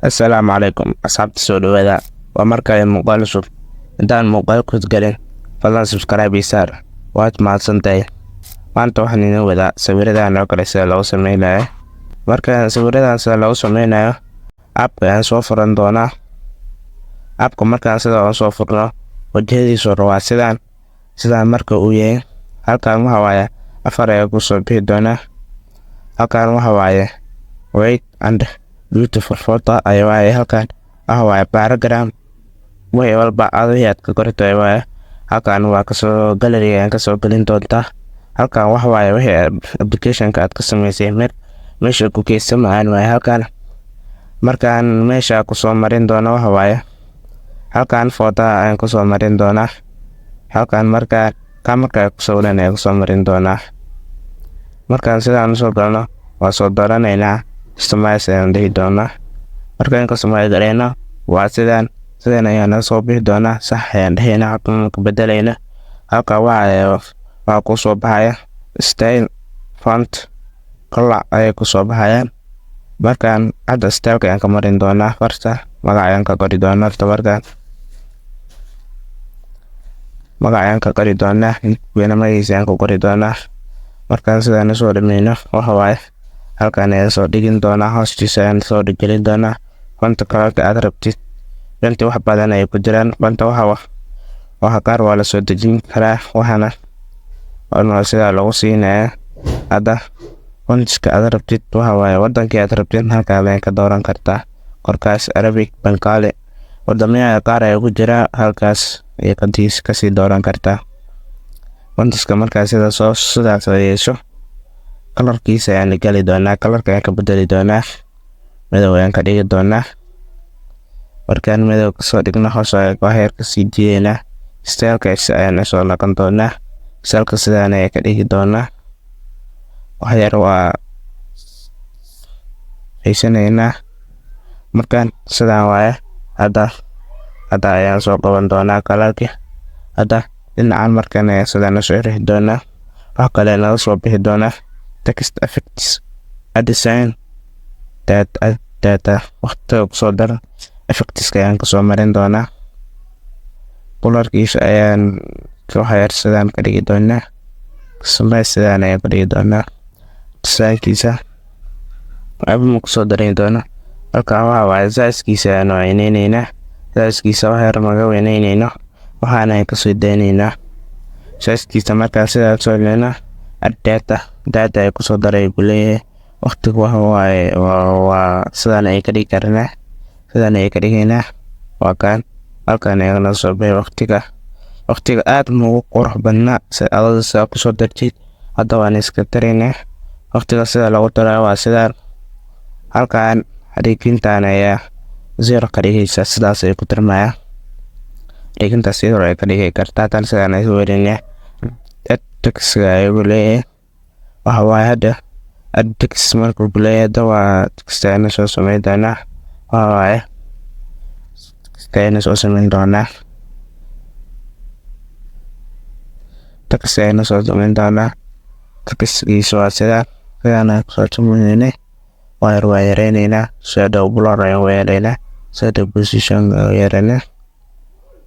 Assalaamu calaykum asxaabta soo dhawaada. Waa markale muuqaal cusub. Intaan muuqaal ku galin fadlan subscribe iyo saar. Waad mahadsantahay. Maanta waxaan idin wadaa sawiradan oo kale sida lagu sameynayo. Marka sawiradan sida lagu sameynayo app ayaan soo furan doonaa. Appka markaan sida soo furno wajahdiisu waa sidaan marka uu yahay. Halkaan waxa waaye afar ayaa ku soo bixi doona. Halkaan waxa waaye wait and beautiful photo ayaa waaye. Halkaan waxa waaye paragraph way walba aad ka qortay waaye. Halkaan waa kasoo gallery ayaan kasoo gelin doontaa. Halkaan waxa waaye wixii application-ka aad ka samaysay meesha ku keydsamaan waaye. Halkaan markaan meesha ku soo marin doono waxa waaye halkaan photo ayaan ku soo marin doonaa. Halkaan marka kamarka ku sawiran ayaan ku soo marin doonaa. Markaan sidaan soo galno waa soo dooranaynaa customize ayaan dhihi doonaa. Markaan customize gareyno waa sidaan ayaan soo bixi doonaa. Sax ayaan dhahaynaa halkaan ka bedelayna. Halkaan waa ku soo baxaya style font color ay ku soo baxayaan. Markaan hadda style ayaan ka marin doonaa. Farta magac ayaan ka qori doonaa. Magac ayaan ka qori doonaa. Magaciisa ayaan ku qori doonaa. Markaan sidaan soo dhameyno waxa waaye halkaan ayaan soo dhigin doonaa. Hoostiisa ayaan soo dhigin doonaa. Fonta colorka aad rabtid runtii wax badan ay ku jiraan. Fonta waxa qaar waa la soo dejin karaa waxana sida lagu siinayaa. Hadda fontiska aad rabtid waxa waaye wadankii aad rabtid halkaan ayaan ka dooran kartaa. Korkaas Arabic, Bengali wadamada qaar ay ku jira halkaas ay kasii dooran kartaa. Fontiska markaa sidaas yeesho colorkiisa ayaan gali doonaa. Colorka ayaan ka bedeli doonaa. Madow ayaan ka dhigi doonaa. Markaan madow kasoo dhigno hoos ayaan heer ka sii jiideynaa. Styleka ayaan soo noqon doonaa. Styleka sidaan ayaan ka dhigi doonaa. Wax yar waa haysanaynaa. Markaan sidaan waaye hadda ayaan soo qaban doonaa colorki. Hadda dhinacaan markaan ayaan sidaan soo rixi doonaa. Wax kale naga soo bixi doonaa text effects design data waqtiga ku soo dar effects ayaan ku soo marin doonaa. Colorkiisa ayaan wax yar sidaan ka dhigi doonaa. Sidaan ayaan ka dhigi doonaa. Designkiisa ayaan ku soo darin doonaa. Halkaan waxa waaye size-kiisa ayaan weyneynaa. Size-kiisa wax yar maga weyneynayno waxaana ka soo daynaynaa. Size-kiisa markaan sidaan soo leena data ay ku soo daray buleeyahay. Waqtiga waxa waaye waa sidaan ay ka dhigi karnaa. Sidaan ay ka dhigaynaa waa kan halkaan ayaan soo bixi. Waqtiga aad ugu qurux badnaa sida ku soo dartid. Hadda waan iska taraynaa. Waqtiga sida lagu tarayo waa sidaan. Halkaan xariiqintaan ayaa 0 ka dhigaysa. Sidaas ay ku tirmaya. Xariiqinta 0 ay ka dhigi kartaa. Tan sidaan ay weerinaa. Text ay buleeyahay. Waxa waaye hadda text markuu buleeyahay hadda waa text ayaan soo sameyn doonaa. Waxa waaye text ayaan soo sameyn doonaa. Text ayaan soo sameyn doonaa. Textkiisa waa sidaan ayaan soo sameynaa. Waa yareynayna. Shadow blur ayaan weeraynaa. Shadow position weeraynaa.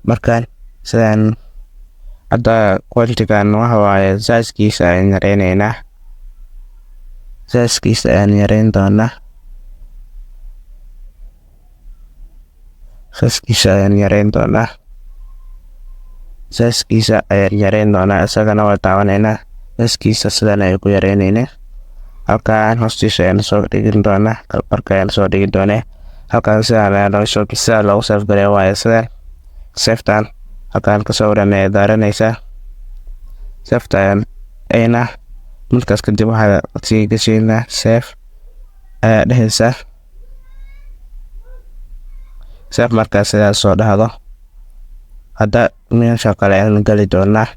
Markaan sidaan hadda quality-gan waxa waaye size-kiisa ayaan yareynaynaa. Size-kiisa ayaan yareyn doonaa. Size-kiisa ayaan yareyn doonaa. Size-kiisa ayaan yareyn doonaa. Isagana waa taabanaynaa. Size-kiisa sidaan ayaan ku yareynaynaa. Halkaan hoostiisa ayaan soo dhigin doonaa. Kalbarka ayaan soo dhigi doonaa. Halkaan sidaan ayaan lagu save gareeyo waaye sidaan. Safetaan halkaan ka sawiran ay daaranaysaa. Safetaan ayna markaas kadib waxaa sii gashaynaa save ayaa dhehaysaa. Save markaas sidaas soo dhahdo. Hadda meesha kale ayaan gali doonaa.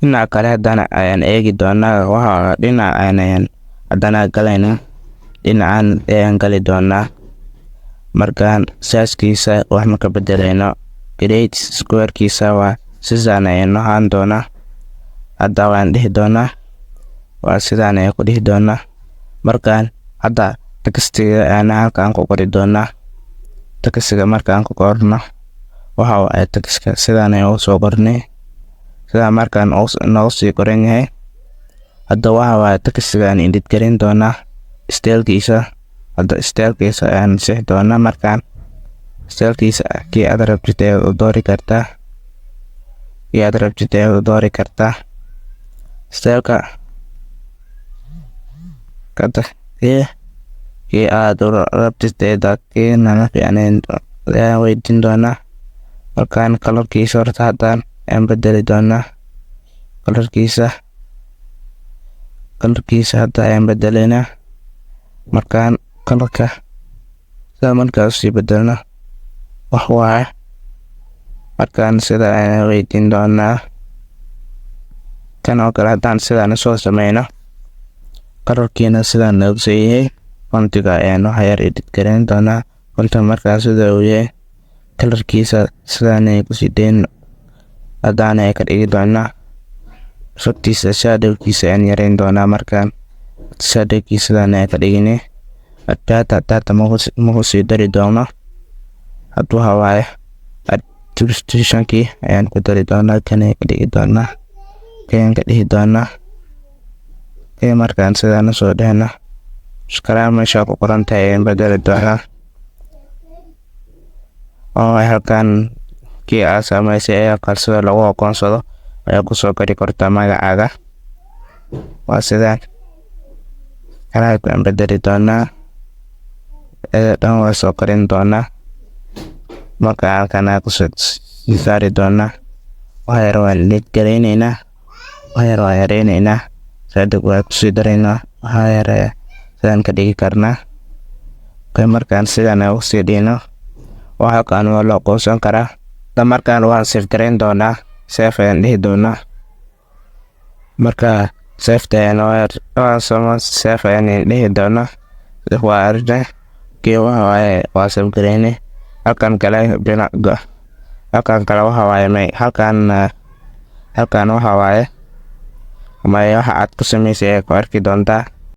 Dhinaca kale haddana ayaan eegi doonaa. Waxa dhinaca ayaan haddana galaynaa. Dhinacaan ayaan gali doonaa. Markaan size-kiisa wax ma ka bedelayno. Create square-kiisa waa sidaan ayaan ahaan doonaa. Hadda waan dhihi doonaa. Waa sidaan ayaan ku dhihi doonaa. Markaan hadda textiga aan halkaan ku qori doonaa. Textiga markaan ku qorno waxa waaye textiga sidaan ay soo qornay sida markaan noo sii qoran yahay. Hadda waxa waaye textiga aan edit garin doonaa stylekiisa. Hadda stylekiisa aan sixi doonaa. Markaan stylekiisa kii aad rabtid ee u doori kartaa styleka kada kii aad rabtid ee dadkiina fiicneen ayaan weydiin doonaa. Markaan colorkiisa horta haddaan aan bedeli doonaa. colorkiisa hadda ayaan bedelinaa. Markaan colorka sida markaas sii bedelno wax waaye. Markaan sida ayaan weydiin doonaa. Kan oo kale haddaan sidaan soo sameyno colorkiina sidaan nagu yahay fontiga ayaan wax yar edit garin doonaa. Fontiga markaas sida uu yahay colorkiisa sidaan ay ku sii deyn haddaan ay ka dhigi doonaa. Shadowgiisa ayaan yareyn doonaa. Markaan shadowgiisa sidaan ay ka dhigini data ma sii dari doono. hadda waxa waaye attributionkii ayaan ku dari doonaa. Kan ay ka dhigi doonaa markaan sidaan soo dhehna subscribe meesha ku qoran tahay ayaan bedeli doonaa. oo halkaan kii aad samaysay ee qarsada lagu aqoonsado ayaa ku soo gari kartaa magacaaga. waa sidaan halkaan bedeli doonaa. dhan waa soo qarin doonaa. Marka halkaan aan ku soo saari doonaa. waxa yar waan edit gareynaynaa. waxa yar waan yareynaynaa. saddex waa ku sii daraynaa. waxa yar sidaan ka dhigi karnaa. markaan sidaan ugu sii dhino waxa kaan waa loo aqoonsan karaa. markaan waan save gareyn doonaa. save ayaan dhihi doonaa. marka save ayaan dhihi doonaa. waa arrin kii waxa waaye waa save gareynay. halkaan kale waxa waaye halkaan waxa waaye waxa aad ku samaysay ku arki doontaa.